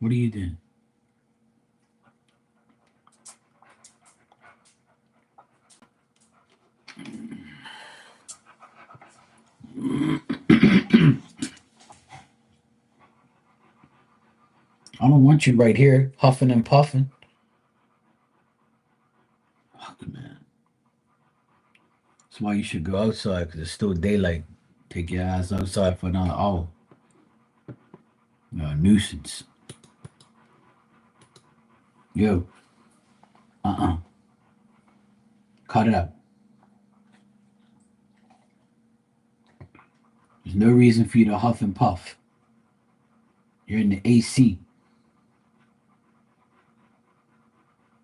What are you doing? I don't want you right here huffing and puffing. Fuck, man. That's why you should go outside because it's still daylight. Take your ass outside for another hour. Nuisance. Yo, cut it out. There's no reason for you to huff and puff. You're in the AC.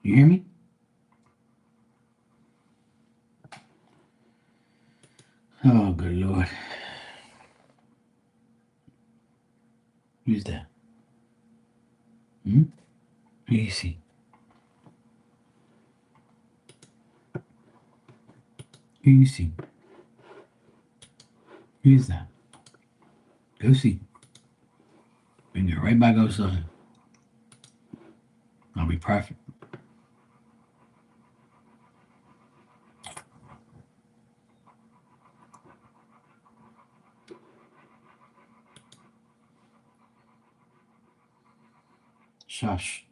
You hear me? Oh, good lord. Who's that? Hmm? AC. Who you see? Who's that? Go see. Bring it right back outside. I'll be perfect. Shush.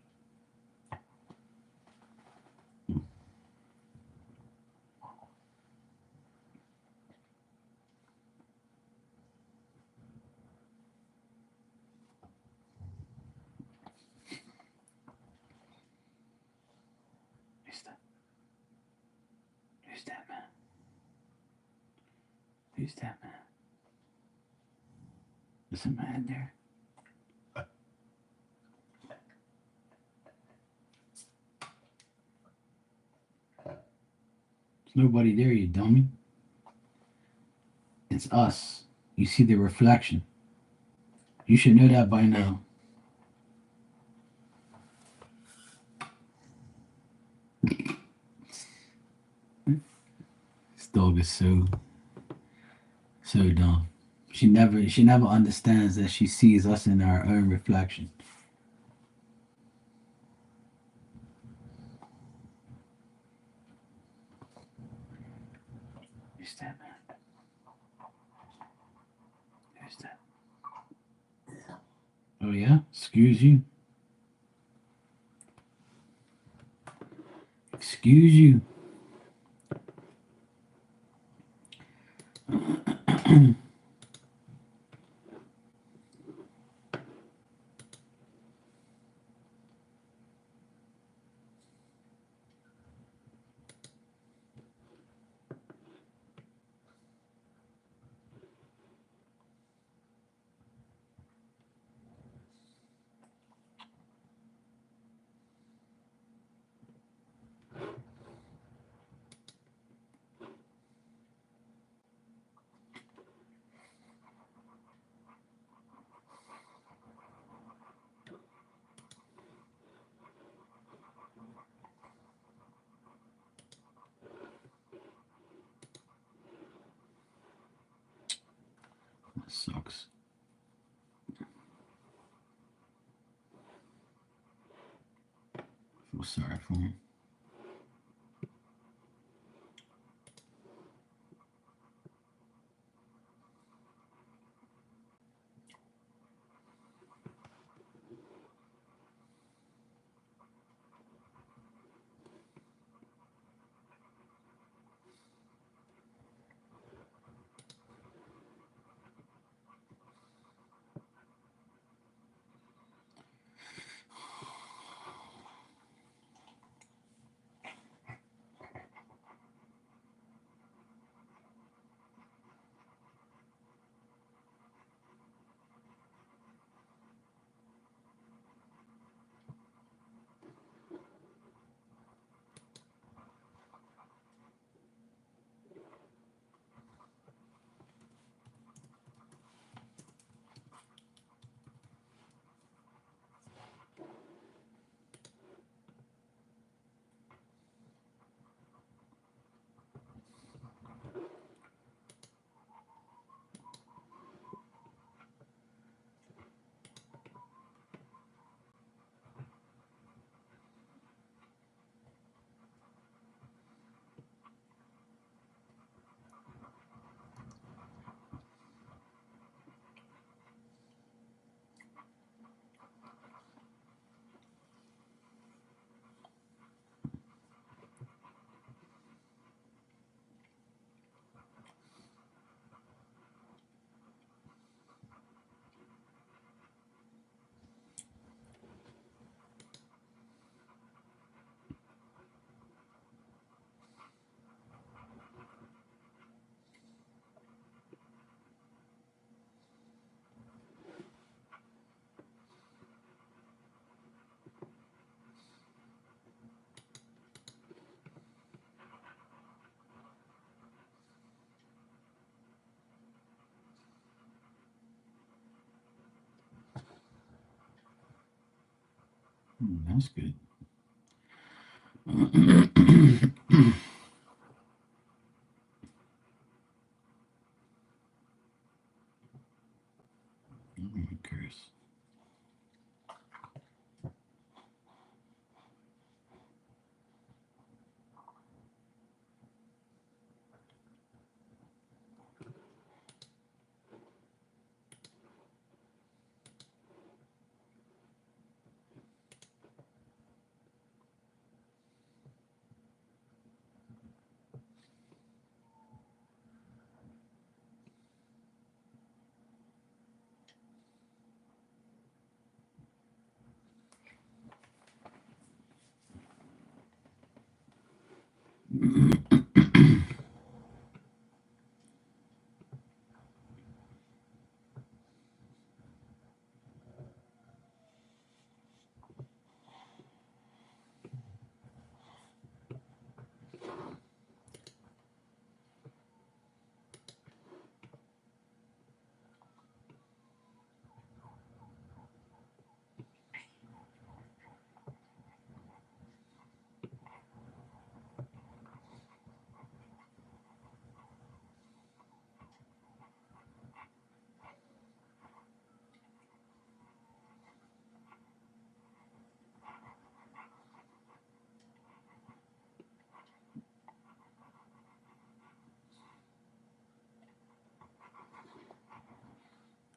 Who's that? Who's that, man? Who's that, man? There's a man there. There's nobody there, you dummy. It's us. You see the reflection. You should know that by now. This dog is so dumb. She never understands that she sees us in our own reflection. Who's that, man? Who's that? Oh yeah? Excuse you? Excuse you? That sucks. I feel sorry for him. That's good. I'm curious.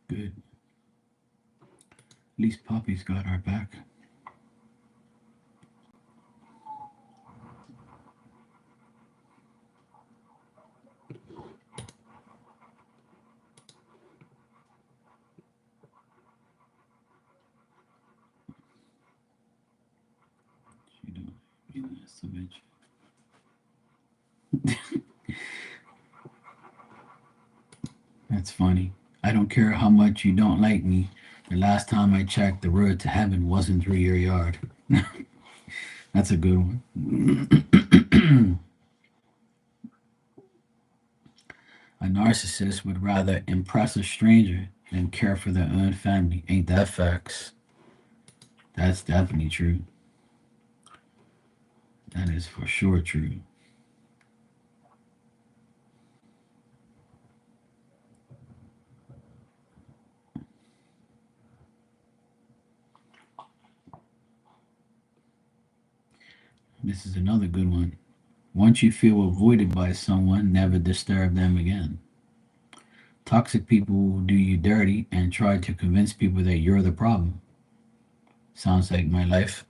Good. At least Poppy's got our back. She don't be nice to bitch. That's funny. I don't care how much you don't like me. The last time I checked, the road to heaven wasn't through your yard. That's a good one. A narcissist would rather impress a stranger than care for their own family. Ain't that facts? That's definitely true. That is for sure true. This is another good one. Once you feel avoided by someone, never disturb them again. Toxic people will do you dirty and try to convince people that you're the problem. Sounds like my life.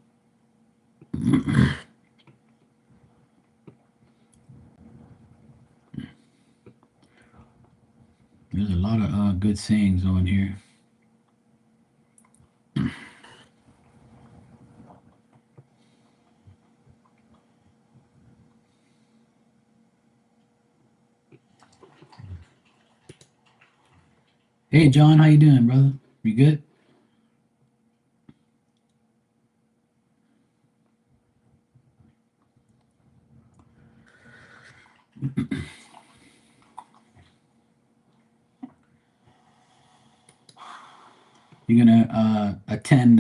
There's a lot of good sayings on here. Hey, John, how you doing, brother? You good? You gonna attend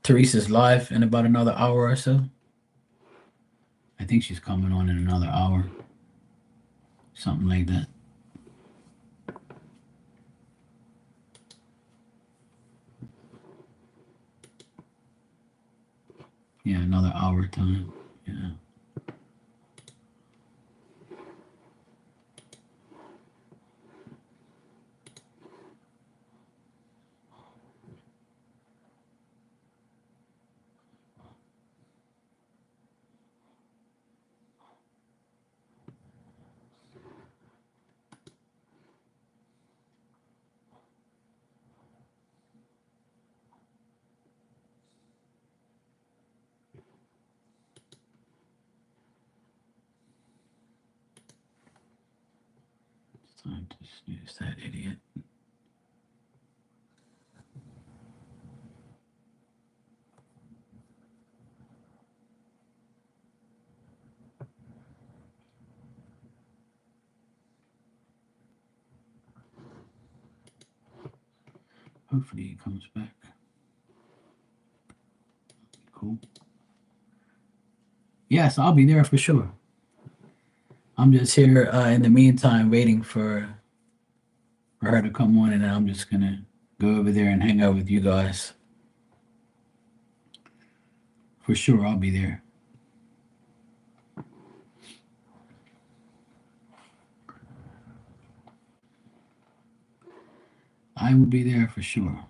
Teresa's live in about another hour or so? I think she's coming on in another hour, something like that. Yeah, another hour time. Yeah. It's time to snooze that idiot. Hopefully he comes back. Cool. Yes, I'll be there for sure. I'm just here in the meantime waiting for her to come on, and then I'm just gonna go over there and hang out with you guys. For sure, I'll be there. I will be there for sure.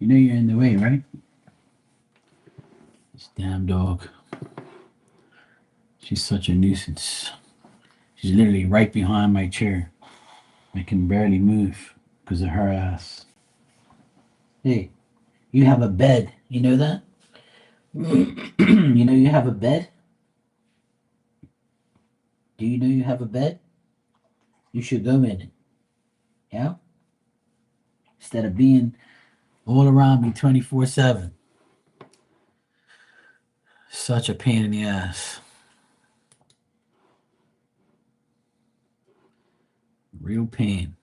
You know you're in the way, right? This damn dog. She's such a nuisance. She's literally right behind my chair. I can barely move because of her ass. Hey, you have a bed. You know that? You know you have a bed? Do you know you have a bed? You should go in it. Yeah? Instead of being all around me 24/7. Such a pain in the ass. Real pain.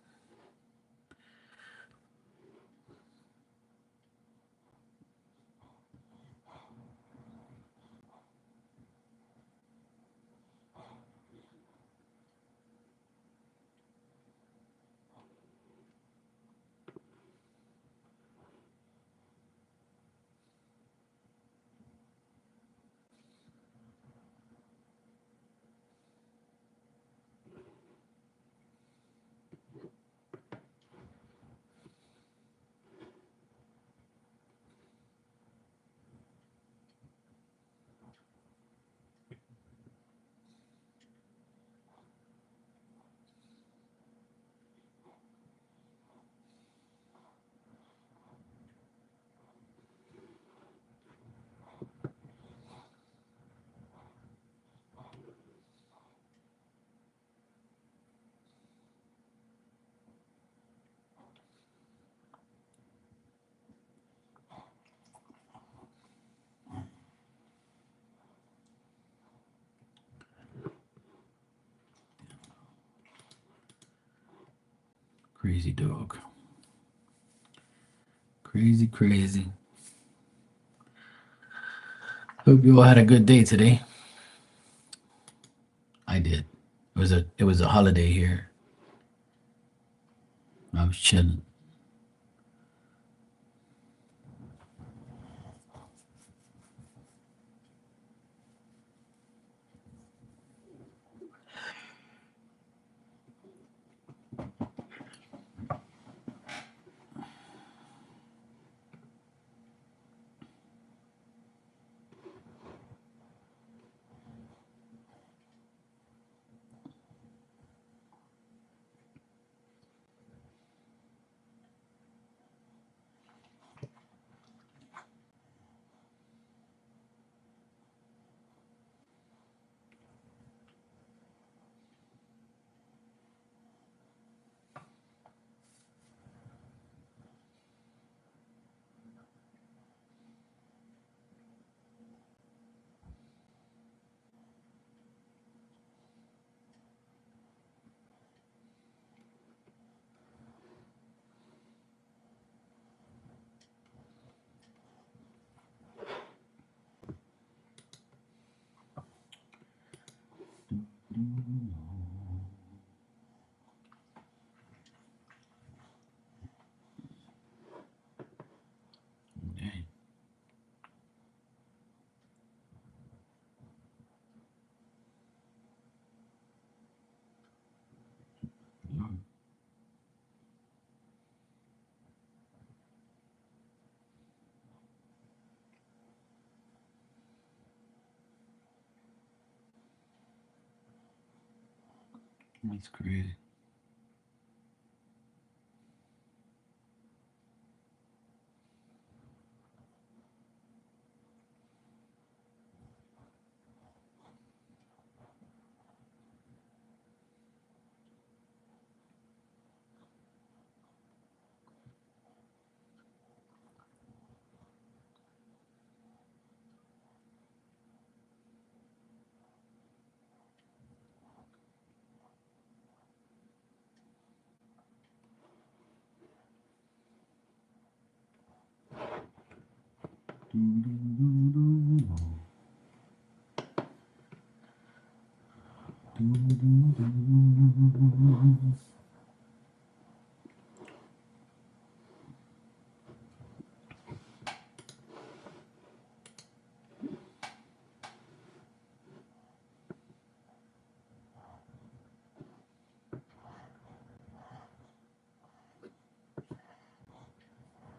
Crazy dog. Crazy, crazy. Hope you all had a good day today. I did. It was a holiday here. I was chilling. Dang. Lord. That's crazy.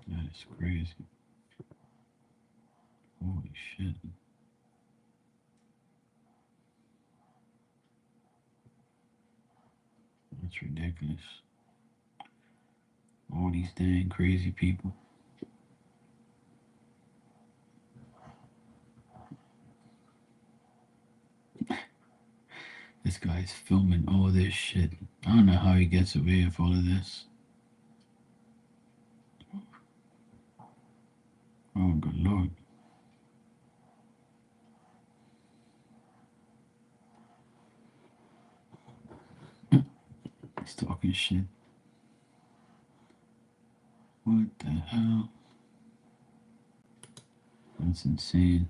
That is crazy. Holy shit. That's ridiculous. All these dang crazy people. This guy's filming all this shit. I don't know how he gets away with all of this. Oh, good lord. He's talking shit. What the hell? That's insane.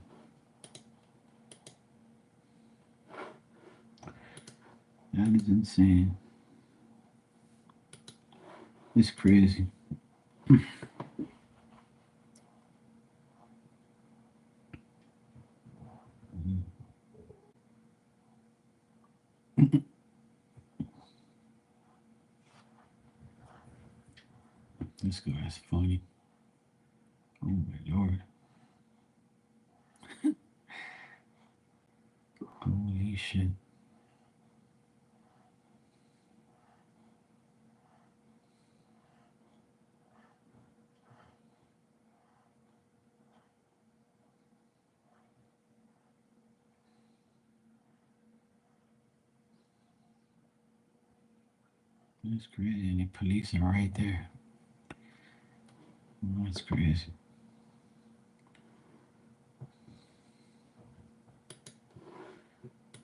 That is insane. It's crazy. This guy's funny. Oh my lord. Holy shit. That's crazy. And the police are right there. That's crazy.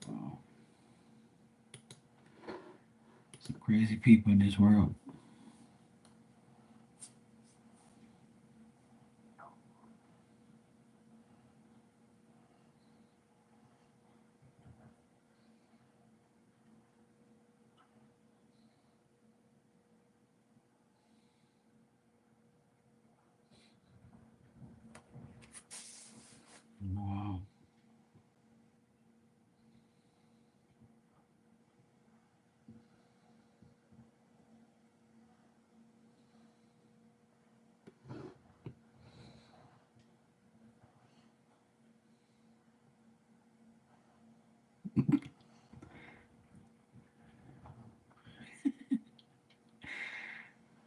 Wow. Some crazy people in this world. Wow.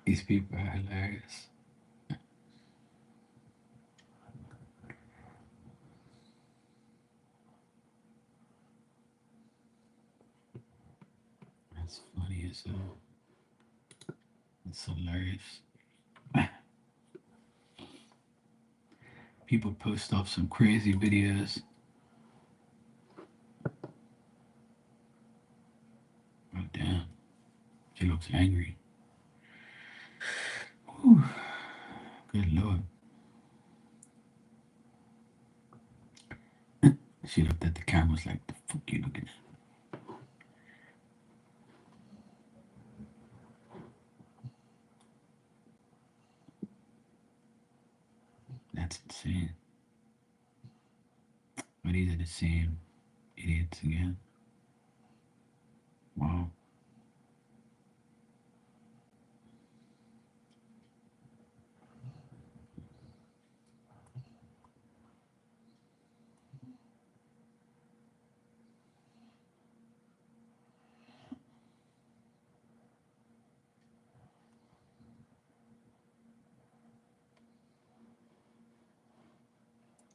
These people are hilarious. That's funny as hell. It's hilarious. People post off some crazy videos. Oh, damn. She looks angry. Whew. Good lord. She looked at the cameras like, the fuck you looking at? That's insane. But these are the same idiots again. Wow.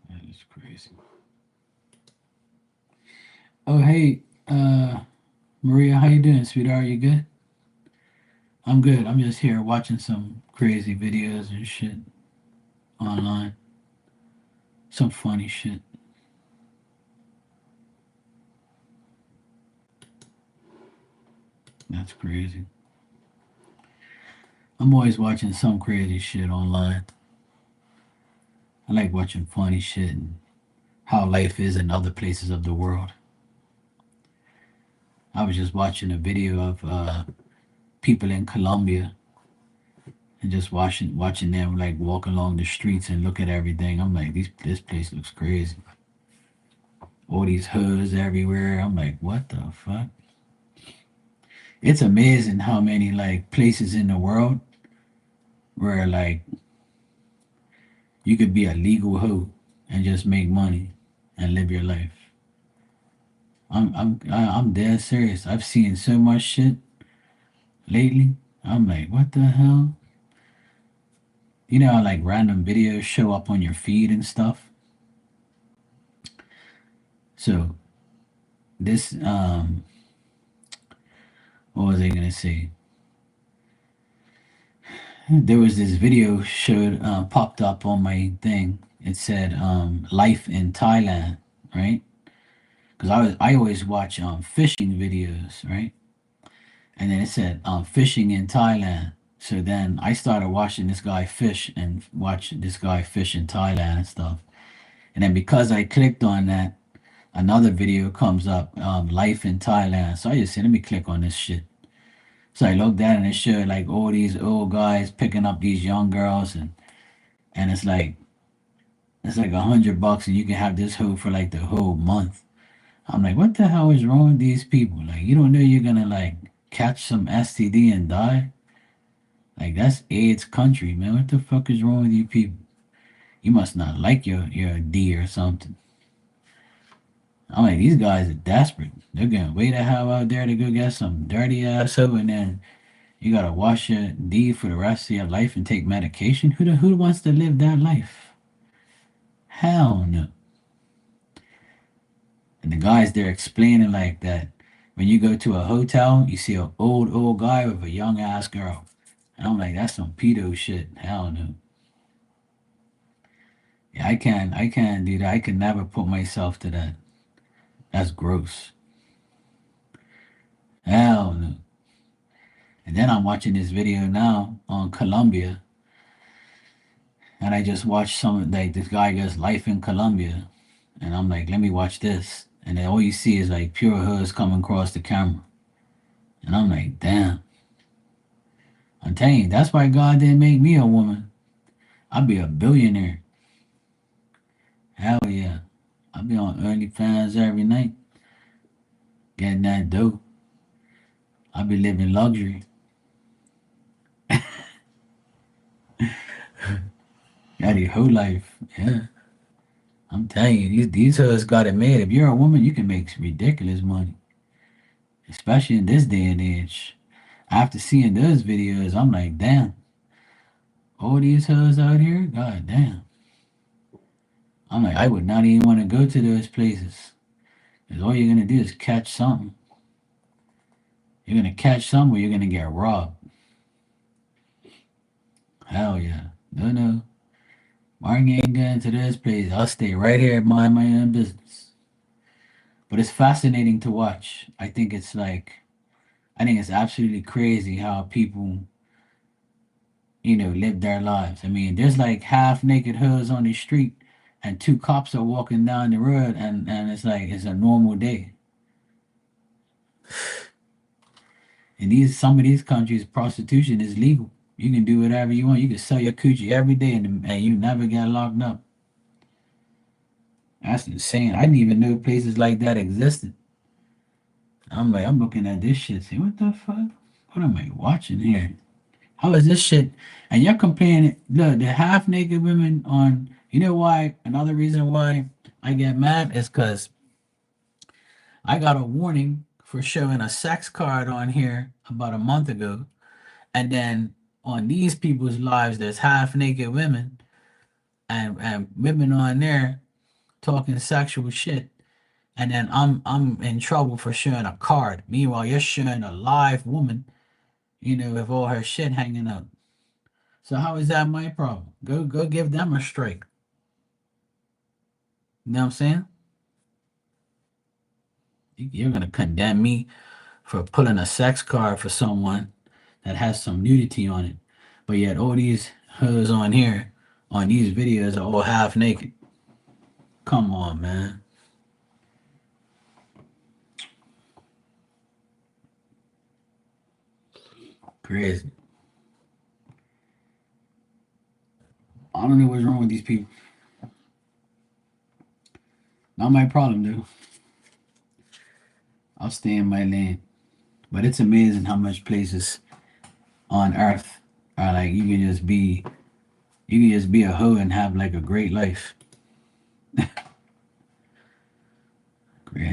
That is crazy. Oh, hey, Maria, how you doing, sweetheart? You good? I'm good. I'm just here watching some crazy videos and shit online. Some funny shit. That's crazy. I'm always watching some crazy shit online. I like watching funny shit and how life is in other places of the world. I was just watching a video of people in Colombia and just watching them like walk along the streets and look at everything. I'm like, this place looks crazy. All these hoods everywhere. I'm like, what the fuck? It's amazing how many like places in the world where like you could be a legal hoe and just make money and live your life. I'm dead serious. I've seen so much shit lately. I'm like, what the hell? You know how like random videos show up on your feed and stuff. So this what was I gonna say? There was this video showed popped up on my thing. It said life in Thailand, right? Because I always watch fishing videos, right? And then it said fishing in Thailand. So then I started watching this guy fish and watch this guy fish in Thailand and stuff. And then because I clicked on that, another video comes up, life in Thailand. So I just said, let me click on this shit. So I looked at it and it showed like all these old guys picking up these young girls and it's like $100 and you can have this hoe for like the whole month. I'm like, what the hell is wrong with these people? Like, you don't know you're gonna like catch some STD and die? Like, that's AIDS country, man. What the fuck is wrong with you people? You must not like your D or something. I'm like, these guys are desperate. They're gonna wait a hell out there to go get some dirty ass hoe, and then you gotta wash your D for the rest of your life and take medication. Who wants to live that life? Hell no. And the guys they're explaining like that when you go to a hotel, you see an old guy with a young ass girl. And I'm like, that's some pedo shit. Hell no. Yeah, I can't do that. I could never put myself to that. That's gross. Hell no. And then I'm watching this video now on Colombia, and I just watched some like this guy gets life in Colombia, and I'm like, let me watch this, and then all you see is like pure hoods coming across the camera, and I'm like, damn. I'm telling you, that's why God didn't make me a woman. I'd be a billionaire. Hell yeah. I'd be on OnlyFans every night, getting that dough. I'd be living luxury. Got your whole life. Yeah. I'm telling you, these hoods got it made. If you're a woman, you can make ridiculous money, especially in this day and age. After seeing those videos, I'm like, damn, all these hoods out here, god damn. I'm like, I would not even want to go to those places. Because all you're gonna do is catch something. You're gonna catch something or you're gonna get robbed. Hell yeah. No, no. Martin ain't going to this place. I'll stay right here and mind my own business. But it's fascinating to watch. I think it's absolutely crazy how people, live their lives. I mean, there's like half naked hoods on the street and two cops are walking down the road and it's like it's a normal day. In some of these countries, prostitution is legal. You can do whatever you want. You can sell your coochie every day and you never get locked up. That's insane. I didn't even know places like that existed. I'm like, I'm looking at this shit, saying, what the fuck? What am I watching here? How is this shit? And you're comparing the half naked women on. You know why? Another reason why I get mad is because I got a warning for showing a sex card on here about a month ago, and then on these people's lives, there's half naked women and women on there talking sexual shit, and then I'm in trouble for showing a card. Meanwhile, you're showing a live woman, with all her shit hanging up. So how is that my problem? Go give them a strike. You know what I'm saying? You're gonna condemn me for pulling a sex card for someone that has some nudity on it, but yet all these hoes on here on these videos are all half naked. Come on, man. Crazy. I don't know what's wrong with these people. Not my problem, though. I'll stay in my lane. But it's amazing how much places on earth are like you can just be a hoe and have like a great life. And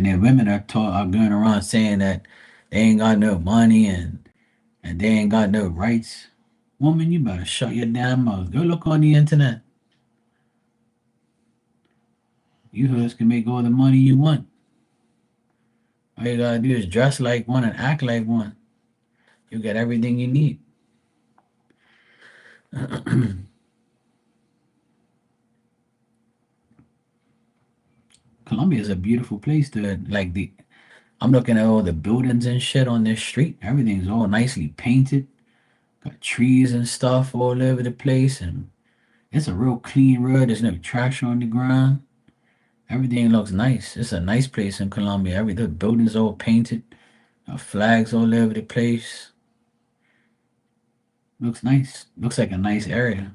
then women are going around saying that they ain't got no money and they ain't got no rights. Woman, you better shut your damn mouth. Go look on the internet. You hoes can make all the money you want. All you gotta do is dress like one and act like one. You get everything you need. Colombia is a beautiful place to like the. I'm looking at all the buildings and shit on this street. Everything's all nicely painted. Got trees and stuff all over the place, and it's a real clean road. There's no trash on the ground. Everything looks nice. It's a nice place in Colombia. The buildings all painted, flags all over the place. Looks nice. Looks like a nice area.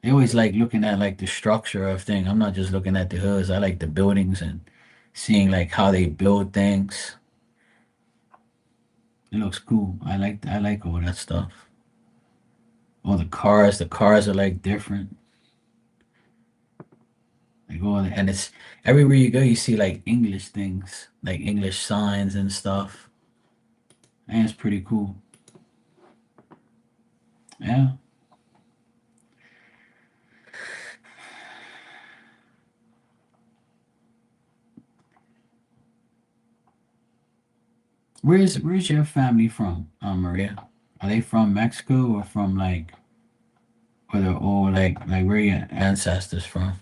I always like looking at like the structure of things. I'm not just looking at the hoods. I like the buildings and seeing like how they build things. It looks cool. I like all that stuff. All the cars are like different. Like and it's everywhere you go, you see like English things, like English signs and stuff. And it's pretty cool. Yeah. Where's your family from, Maria? Are they from Mexico or from like, or they're all like where are your ancestors from?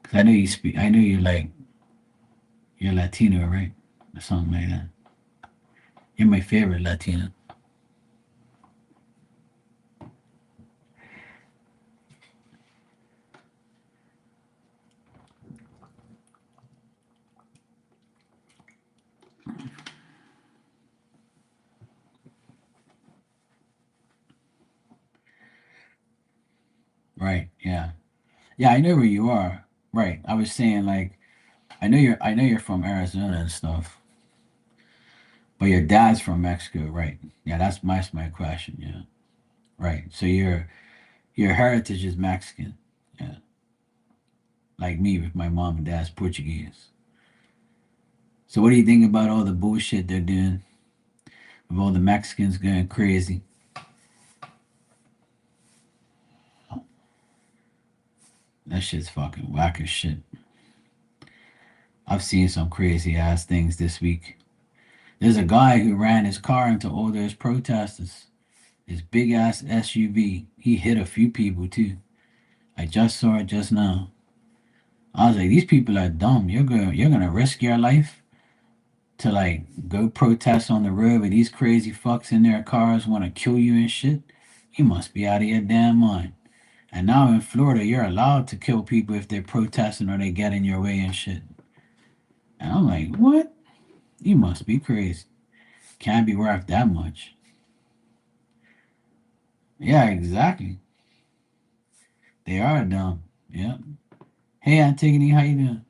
'Cause I know you speak. I know you're Latino, right? Or something like that. You're my favorite Latino. Right. Yeah. Yeah. I know where you are. Right. I was saying like I know you're from Arizona and stuff, but your dad's from Mexico, right? Yeah. That's my question. Yeah. Right. So your heritage is Mexican. Yeah. Like me with my mom and dad's Portuguese. So what do you think about all the bullshit they're doing with all the Mexicans going crazy? That shit's fucking whack as shit. I've seen some crazy ass things this week. There's a guy who ran his car into all those protesters. His big ass SUV. He hit a few people too. I just saw it just now. I was like, these people are dumb. You're gonna risk your life to like go protest on the road with these crazy fucks in their cars want to kill you and shit. You must be out of your damn mind. And now in Florida, you're allowed to kill people if they're protesting or they get in your way and shit. And I'm like, what? You must be crazy. Can't be worth that much. Yeah, exactly. They are dumb. Yeah. Hey, Antigone, how you doing?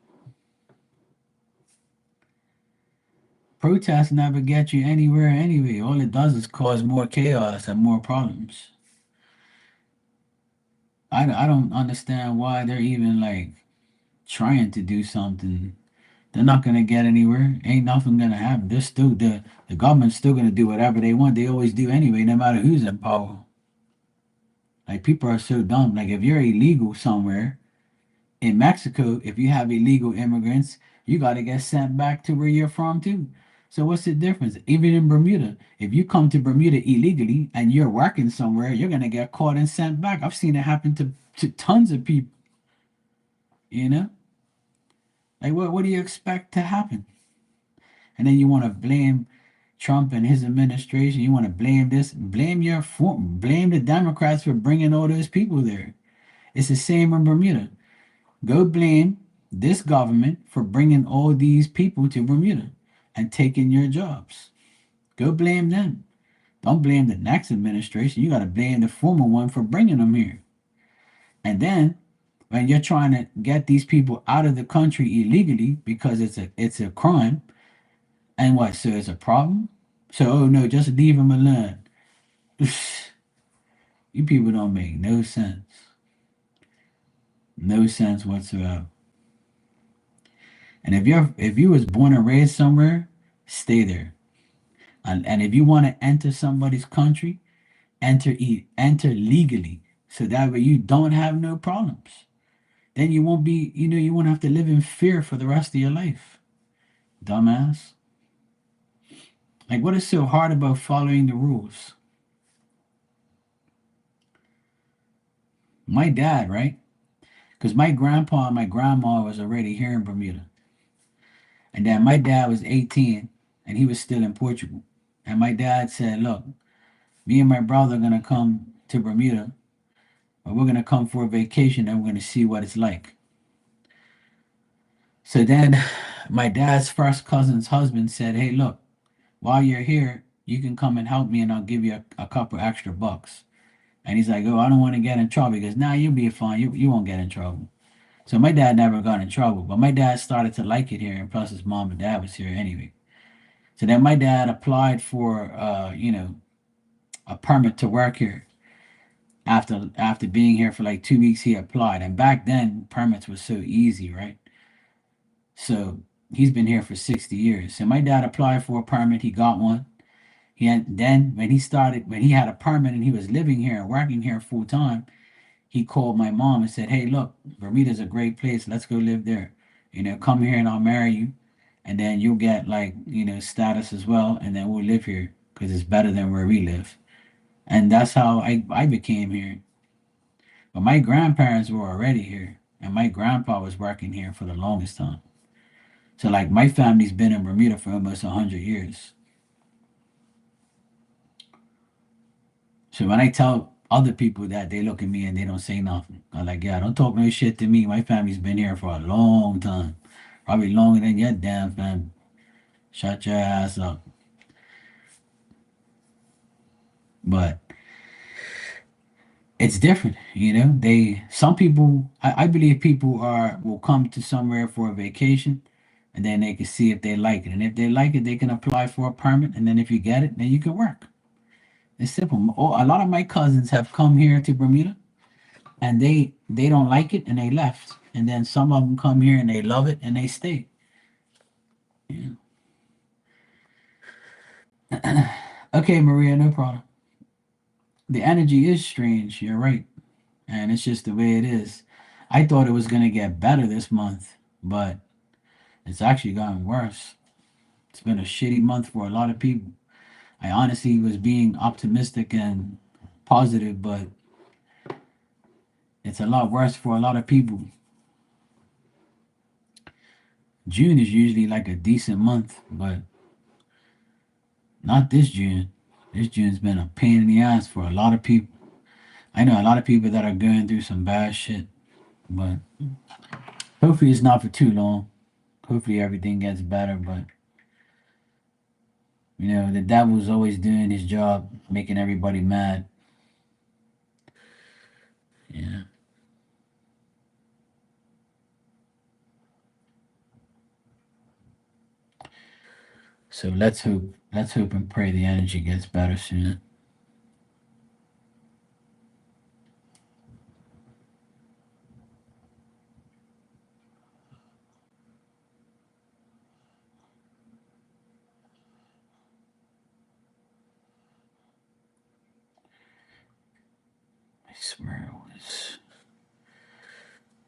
Protests never get you anywhere anyway. All it does is cause more chaos and more problems. I don't understand why they're even like trying to do something. They're not gonna get anywhere. Ain't nothing gonna happen. They're still the government's still gonna do whatever they want. They always do anyway, no matter who's in power. Like people are so dumb. Like if you're illegal somewhere in Mexico, if you have illegal immigrants, you gotta get sent back to where you're from too. So what's the difference? Even in Bermuda, if you come to Bermuda illegally and you're working somewhere, you're gonna get caught and sent back. I've seen it happen to tons of people, you know? Like what do you expect to happen? And then you want to blame Trump and his administration. You want to blame this, blame the Democrats for bringing all those people there. It's the same in Bermuda. Go blame this government for bringing all these people to Bermuda and taking your jobs. Go blame them. Don't blame the next administration. You got to blame the former one for bringing them here. And then when you're trying to get these people out of the country illegally because it's a crime, and what? So it's a problem. So oh no, just leave them alone. You people don't make no sense. No sense whatsoever. And if you was born and raised somewhere, stay there. And if you want to enter somebody's country, enter legally. So that way you don't have no problems. Then you won't be, you won't have to live in fear for the rest of your life. Dumbass. Like what is so hard about following the rules? My dad, right? Because my grandpa and my grandma was already here in Bermuda. And then my dad was 18 and he was still in Portugal. And my dad said, look, me and my brother are going to come to Bermuda, but we're going to come for a vacation and we're going to see what it's like. So then my dad's first cousin's husband said, hey, look, while you're here, you can come and help me and I'll give you a couple extra bucks. And he's like, oh, I don't want to get in trouble. He goes, nah, you'll be fine. You won't get in trouble. So my dad never got in trouble, but my dad started to like it here, and plus his mom and dad was here anyway. So then my dad applied for, a permit to work here. After being here for like 2 weeks, he applied, and back then permits was so easy, right? So he's been here for 60 years. So my dad applied for a permit, he got one. Then when he had a permit and he was living here and working here full time, he called my mom and said, "Hey, look, Bermuda's a great place. Let's go live there. Come here and I'll marry you, and then you'll get like status as well, and then we'll live here because it's better than where we live." And that's how I became here. But my grandparents were already here, and my grandpa was working here for the longest time. So like my family's been in Bermuda for almost 100 years. So when I tell other people that, they look at me and they don't say nothing. I'm like, yeah, don't talk no shit to me. My family's been here for a long time. Probably longer than your damn family. Shut your ass up. But it's different, some people I believe people are will come to somewhere for a vacation and then they can see if they like it. And if they like it, they can apply for a permit. And then if you get it, then you can work. It's simple. A lot of my cousins have come here to Bermuda and they don't like it and they left. And then some of them come here and they love it and they stay. Yeah. Okay, Maria, no problem. The energy is strange. You're right. And it's just the way it is. I thought it was going to get better this month, but it's actually gotten worse. It's been a shitty month for a lot of people. I honestly was being optimistic and positive, but it's a lot worse for a lot of people. June is usually like a decent month, but not this June. This June's been a pain in the ass for a lot of people. I know a lot of people that are going through some bad shit, but hopefully it's not for too long. Hopefully everything gets better, but the devil's always doing his job, making everybody mad. Yeah. So let's hope and pray the energy gets better soon. I swear it was.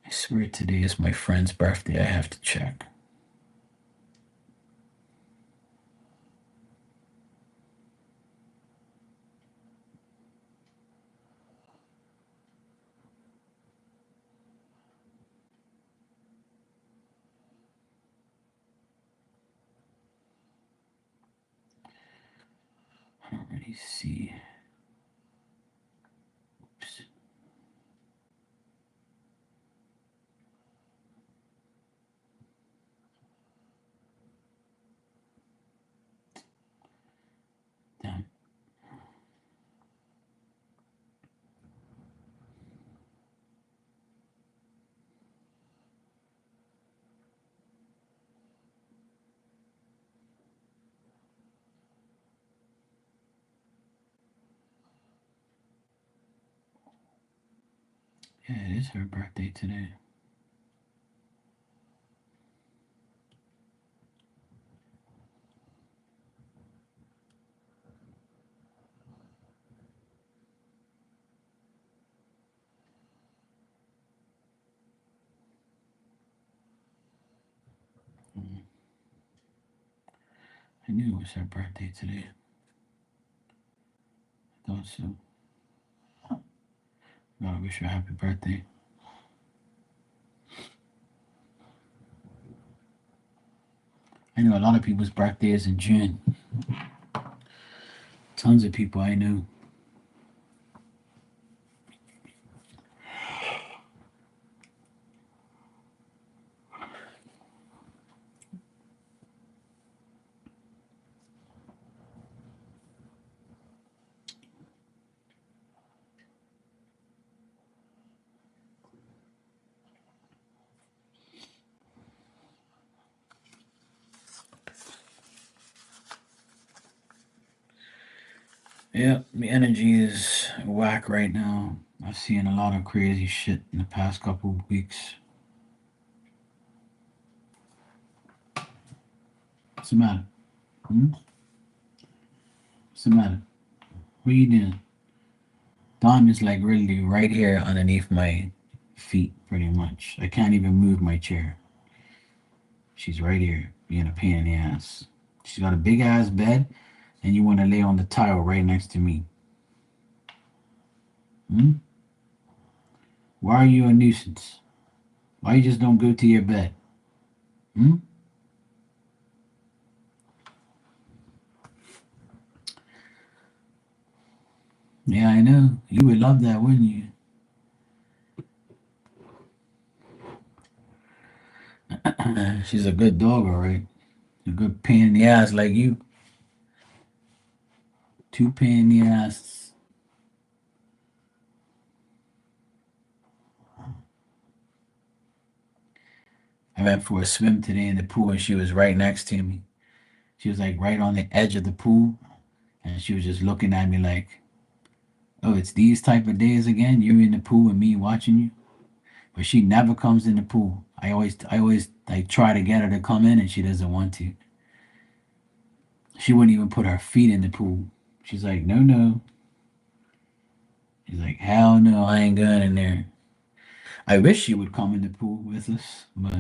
I swear today is my friend's birthday. I have to check. I don't really see. Oops. Damn. Yeah, it is her birthday today. Mm. I knew it was her birthday today. I thought so. God, I wish her a happy birthday. I know a lot of people's birthdays in June. Tons of people I know. Yeah, the energy is whack right now. I've seen a lot of crazy shit in the past couple of weeks. What's the matter? Hmm? What's the matter? What are you doing? Dom is like really right here underneath my feet, pretty much. I can't even move my chair. She's right here, being a pain in the ass. She's got a big ass bed, and you want to lay on the tile right next to me. Hmm? Why are you a nuisance? Why you just don't go to your bed? Hmm? Yeah, I know. You would love that, wouldn't you? She's a good dog, all right. A good pain in the ass like you. Two pain in the ass. I went for a swim today in the pool and she was right next to me. She was like right on the edge of the pool and she was just looking at me like, oh, it's these type of days again? You're in the pool and me watching you? But she never comes in the pool. I always like try to get her to come in and she doesn't want to. She wouldn't even put her feet in the pool. She's like, no, no. She's like, hell no, I ain't going in there. I wish she would come in the pool with us, but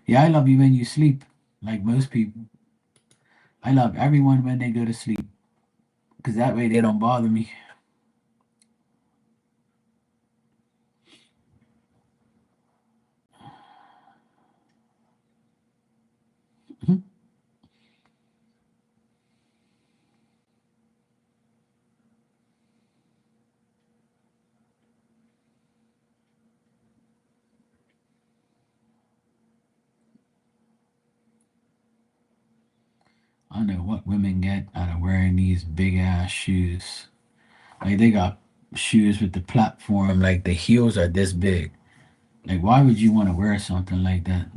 yeah, I love you when you sleep, like most people. I love everyone when they go to sleep, because that way they don't bother me. I don't know what women get out of wearing these big ass shoes. Like they got shoes with the platform, like the heels are this big. Like, why would you want to wear something like that?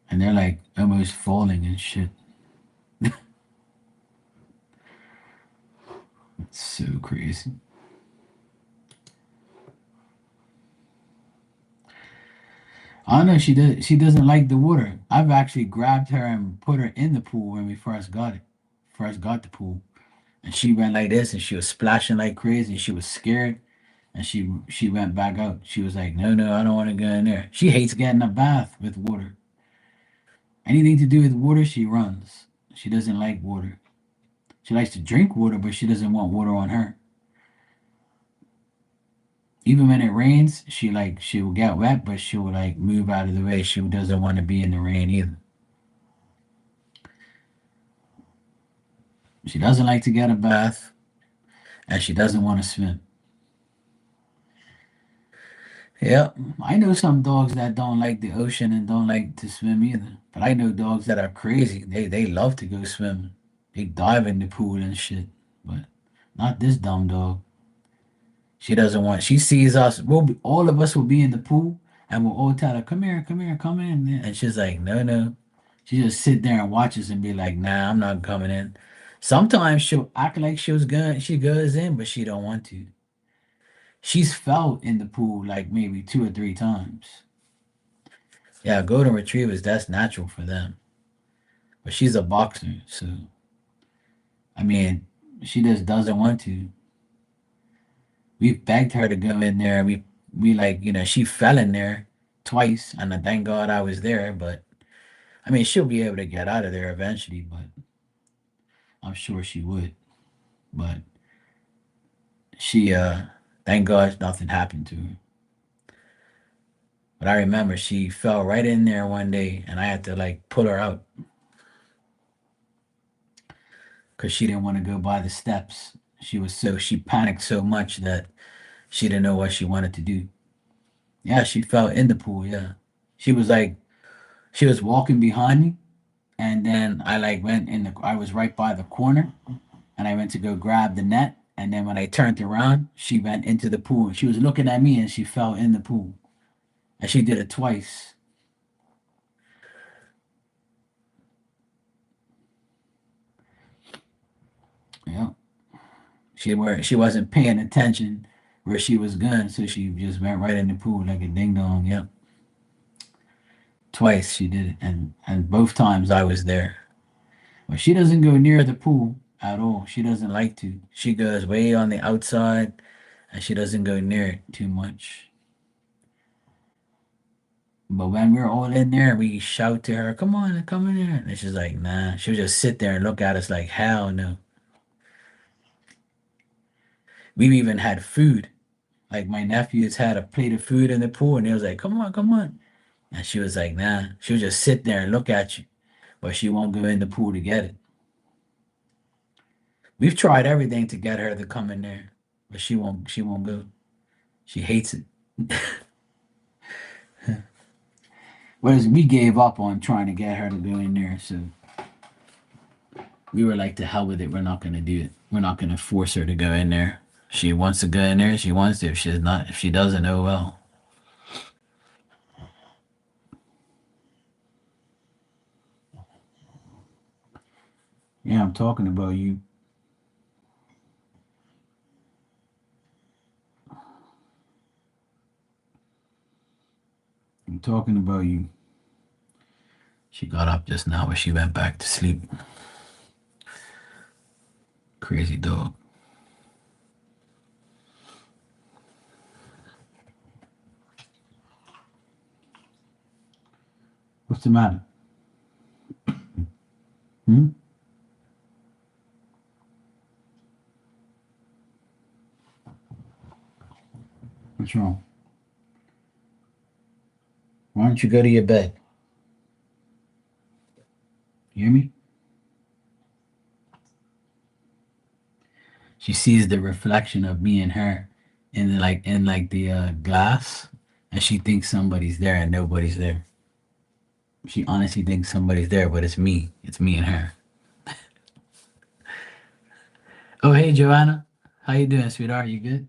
And they're like almost falling and shit. It's so crazy. I don't know. She does. She doesn't like the water. I've actually grabbed her and put her in the pool when we first got it. First got the pool, and she went like this, and she was splashing like crazy. And she was scared, and she went back out. She was like, "No, no, I don't want to go in there." She hates getting a bath with water. Anything to do with water, she runs. She doesn't like water. She likes to drink water, but she doesn't want water on her. Even when it rains, she will get wet, but she will like move out of the way. She doesn't want to be in the rain either. She doesn't like to get a bath, and she doesn't want to swim. Yep, I know some dogs that don't like the ocean and don't like to swim either. But I know dogs that are crazy. They love to go swimming. They dive in the pool and shit. But not this dumb dog. She doesn't want. She sees us. All of us will be in the pool, and we'll all tell her, "Come here, come here, come in." And she's like, "No, no." She just sit there and watches and be like, "Nah, I'm not coming in." Sometimes she'll act like she was going. She goes in, but she don't want to. She's fell in the pool like maybe 2 or 3 times. Yeah, golden retrievers, that's natural for them. But she's a boxer, so I mean, she just doesn't want to. We begged her to go in there. We like, she fell in there twice, and I thank God I was there. But I mean, she'll be able to get out of there eventually. But I'm sure she would. But she, thank God nothing happened to her. But I remember she fell right in there one day, and I had to like pull her out because she didn't want to go by the steps. She panicked so much that she didn't know what she wanted to do. Yeah, she fell in the pool. Yeah, she was like she was walking behind me, and then I like went in the. I was right by the corner, and I went to go grab the net, and then when I turned around, she went into the pool. She was looking at me, and she fell in the pool, and she did it twice. Yeah, she wasn't paying attention where she was going, so she just went right in the pool like a ding dong. Yep, twice she did it, and both times I was there. But she doesn't go near the pool at all. She doesn't like to. She goes way on the outside, and she doesn't go near it too much. But when we're all in there, we shout to her, "Come on, come in here!" And she's like, "Nah." She'll just sit there and look at us like, "Hell no." We've even had food. Like my nephews had a plate of food in the pool, and he was like, "Come on, come on." And she was like, "Nah." She'll just sit there and look at you, but she won't go in the pool to get it. We've tried everything to get her to come in there, but she won't. She won't go. She hates it. Whereas we gave up on trying to get her to go in there, so we were like, "To hell with it. We're not gonna do it. We're not gonna force her to go in there. She wants to go in there. She wants to. If she's not, if she doesn't, oh well." Yeah, I'm talking about you. I'm talking about you. She got up just now, but she went back to sleep. Crazy dog. What's the matter? Hmm? What's wrong? Why don't you go to your bed? You hear me? She sees the reflection of me and her in the glass, and she thinks somebody's there and nobody's there. She honestly thinks somebody's there, but it's me. It's me and her. Oh, hey, Joanna. How you doing, sweetheart? You good?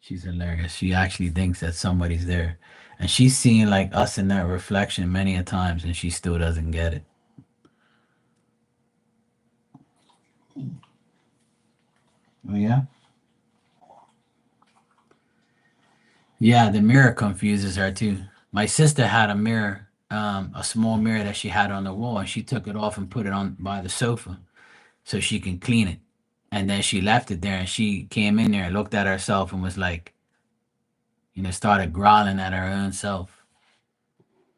She's hilarious. She actually thinks that somebody's there. And she's seen like us in that reflection many a times and she still doesn't get it. Oh yeah? Yeah, the mirror confuses her too. My sister had a mirror, a small mirror that she had on the wall, and she took it off and put it on by the sofa so she can clean it. And then she left it there and she came in there and looked at herself and was like, started growling at her own self.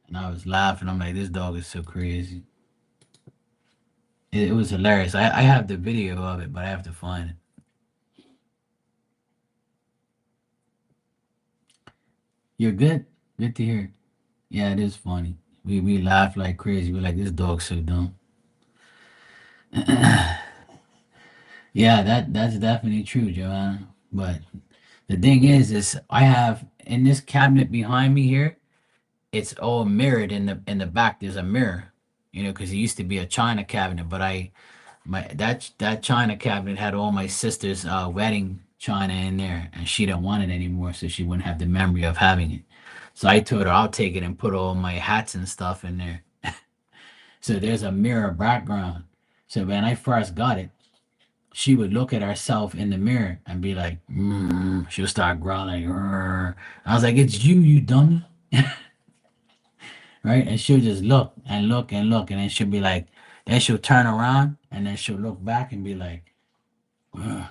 And I was laughing. I'm like, this dog is so crazy. It was hilarious. I have the video of it, but I have to find it. You're good? Good to hear. Yeah, it is funny. We laugh like crazy. We're like, this dog's so dumb. Yeah, that's definitely true, Joanna. But the thing is I have in this cabinet behind me here, it's all mirrored in the back. There's a mirror, because it used to be a china cabinet, but that china cabinet had all my sister's wedding china in there, and she didn't want it anymore, so she wouldn't have the memory of having it. So I told her I'll take it and put all my hats and stuff in there. So there's a mirror background. So when I first got it, she would look at herself in the mirror and be like, she'll start growling. "Rrr." I was like, it's you, you dummy. Right? And she'll just look and look and look. And then she'll be like, then she'll turn around and then she'll look back and be like, "Ugh,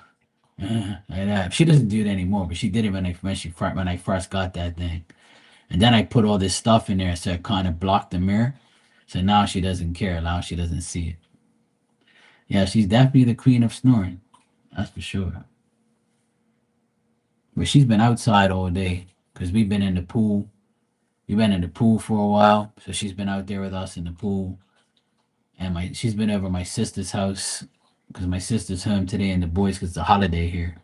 like that. She doesn't do it anymore, but she did it when I first got that thing. And then I put all this stuff in there so it kind of blocked the mirror. So now she doesn't care. Now she doesn't see it. Yeah, she's definitely the queen of snoring. That's for sure. But she's been outside all day because we've been in the pool. We've been in the pool for a while, so she's been out there with us in the pool. And she's been over my sister's house because my sister's home today, and the boys because it's a holiday here.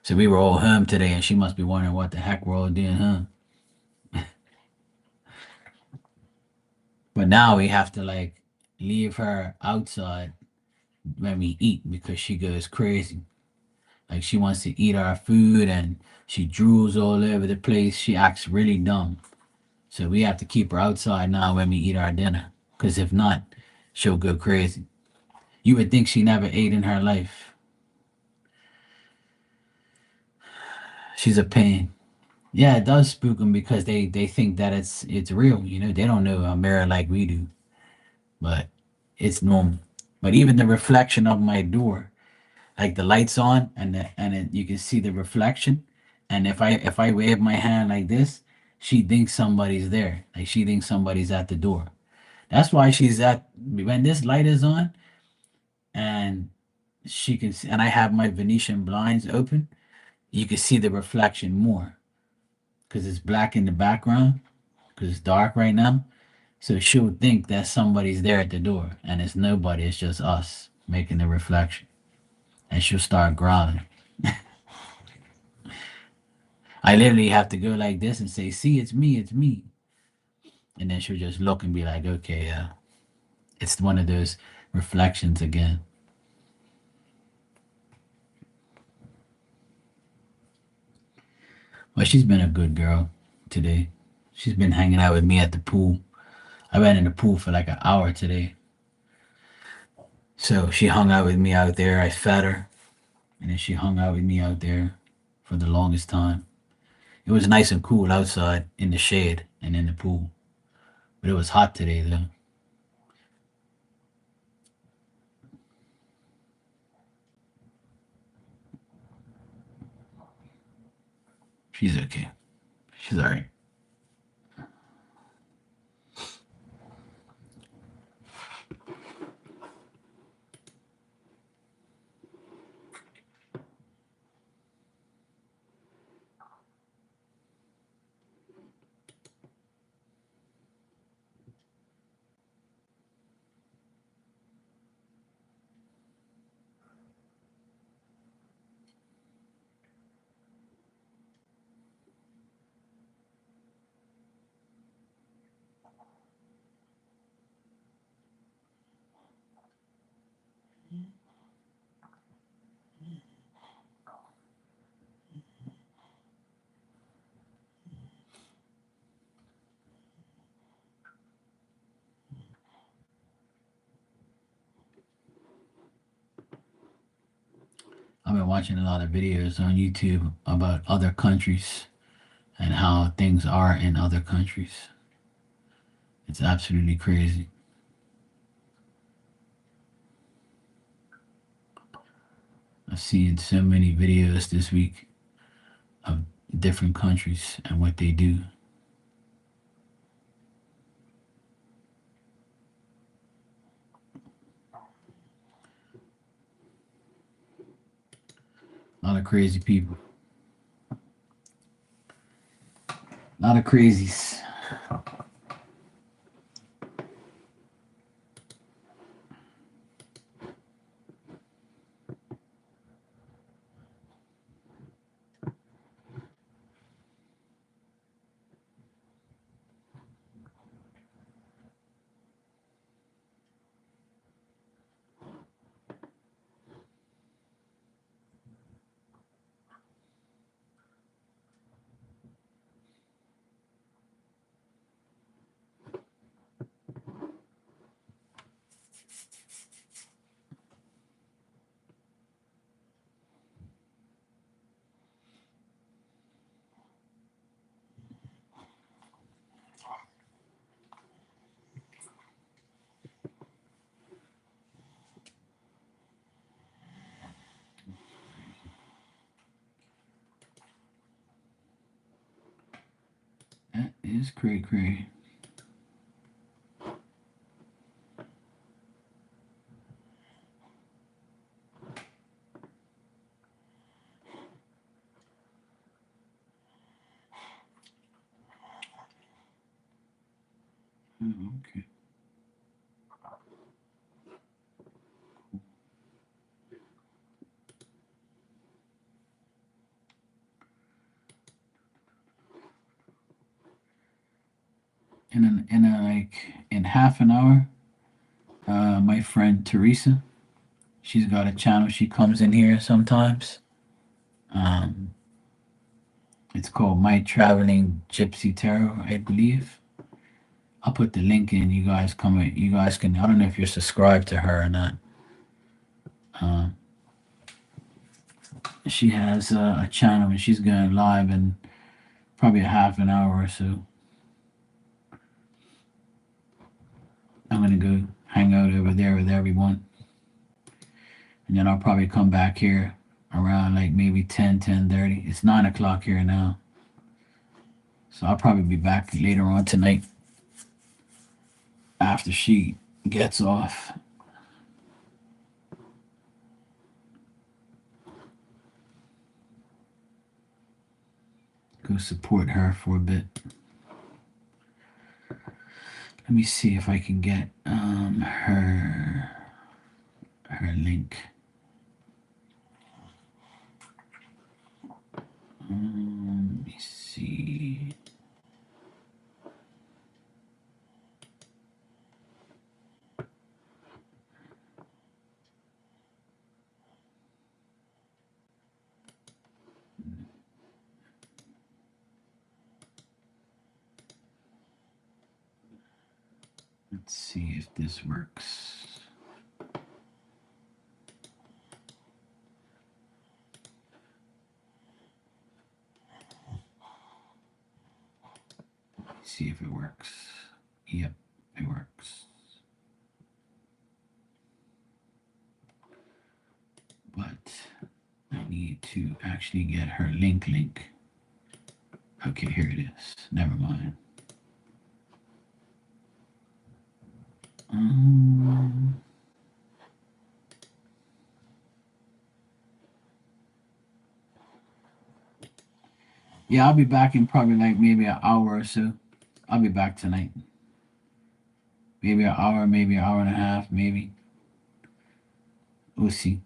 So we were all home today, and she must be wondering what the heck we're all doing home. But now we have to like leave her outside when we eat because she goes crazy. Like she wants to eat our food and she drools all over the place. She acts really dumb. So we have to keep her outside now when we eat our dinner. Because if not, she'll go crazy. You would think she never ate in her life. She's a pain. Yeah, it does spook them because they think that it's real. They don't know a mirror like we do, but it's normal. But even the reflection of my door, like the lights on you can see the reflection. And if I wave my hand like this, she thinks somebody's there. Like she thinks somebody's at the door. That's why she's at when this light is on and she can see, and I have my Venetian blinds open, you can see the reflection more because it's black in the background because it's dark right now. So she'll think that somebody's there at the door and it's nobody, it's just us making the reflection. And she'll start growling. I literally have to go like this and say, see, it's me, it's me. And then she'll just look and be like, okay, yeah. It's one of those reflections again. But she's been a good girl today. She's been hanging out with me at the pool. I went in the pool for like an hour today. So she hung out with me out there. I fed her. And then she hung out with me out there for the longest time. It was nice and cool outside in the shade and in the pool. But it was hot today though. She's okay. She's alright. been watching a lot of videos on YouTube about other countries and how things are in other countries. It's absolutely crazy. I've seen so many videos this week of different countries and what they do. A lot of crazy people. A lot of crazies. That is cray cray. Okay. In half an hour, my friend Teresa, she's got a channel. She comes in here sometimes. Um, it's called My Traveling Gypsy Tarot, I believe. I'll put the link in. You guys come. You guys can. I don't know if you're subscribed to her or not. Um, she has a channel and she's going live in probably a half an hour or so. I'm gonna go hang out over there with everyone, and then I'll probably come back here around like maybe 10:30. It's 9 o'clock here now, so I'll probably be back later on tonight after she gets off. Go support her for a bit. Let me see if I can get her link. Let me see. Let's see if this works. See if it works. Yep, it works. But I need to actually get her link. Okay, here it is. Never mind. Yeah, I'll be back in probably like maybe an hour or so. I'll be back tonight. Maybe an hour, maybe an hour and a half, maybe. We'll see.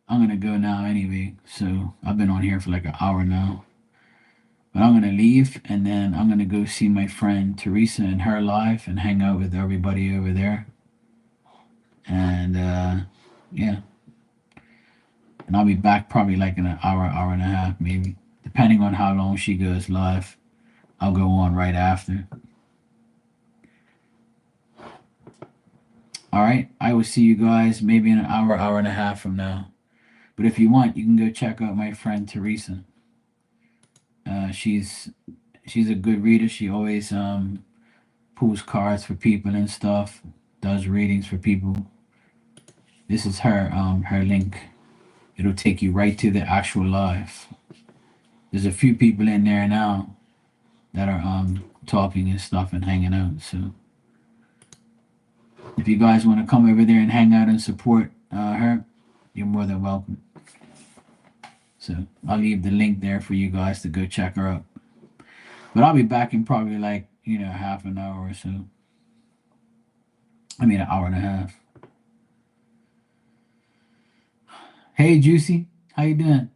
I'm gonna go now anyway. So I've been on here for like an hour now. But I'm gonna leave and then I'm gonna go see my friend Teresa in her live and hang out with everybody over there. And yeah. And I'll be back probably like in an hour, hour and a half, maybe, depending on how long she goes live. I'll go on right after. All right. I will see you guys maybe in an hour, hour and a half from now. But if you want, you can go check out my friend Teresa. She's a good reader. She always pulls cards for people and stuff. Does readings for people. This is her link. It'll take you right to the actual live. There's a few people in there now that are talking and stuff and hanging out. So if you guys want to come over there and hang out and support her, you're more than welcome. So I'll leave the link there for you guys to go check her out. But I'll be back in probably like, half an hour or so. I mean, an hour and a half. Hey, Juicy, how you doing?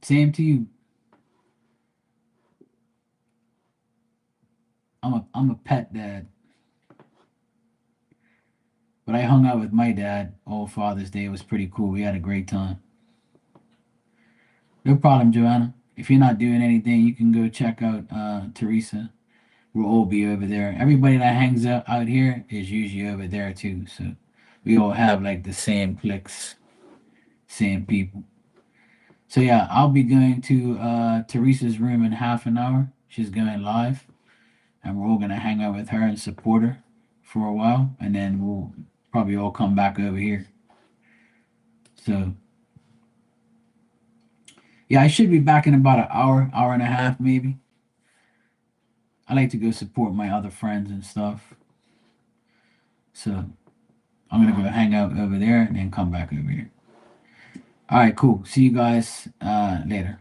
Same to you. I'm a pet dad, but I hung out with my dad all Father's Day. It was pretty cool. We had a great time. No problem, Joanna. If you're not doing anything, you can go check out Teresa. We'll all be over there. Everybody that hangs out here is usually over there too. So we all have like the same cliques, same people. So yeah, I'll be going to Teresa's room in half an hour. She's going live, and we're all gonna hang out with her and support her for a while, and then we'll probably all come back over here. So yeah, I should be back in about an hour, hour and a half maybe. I like to go support my other friends and stuff. So I'm gonna go hang out over there and then come back over here. All right, cool. See you guys later.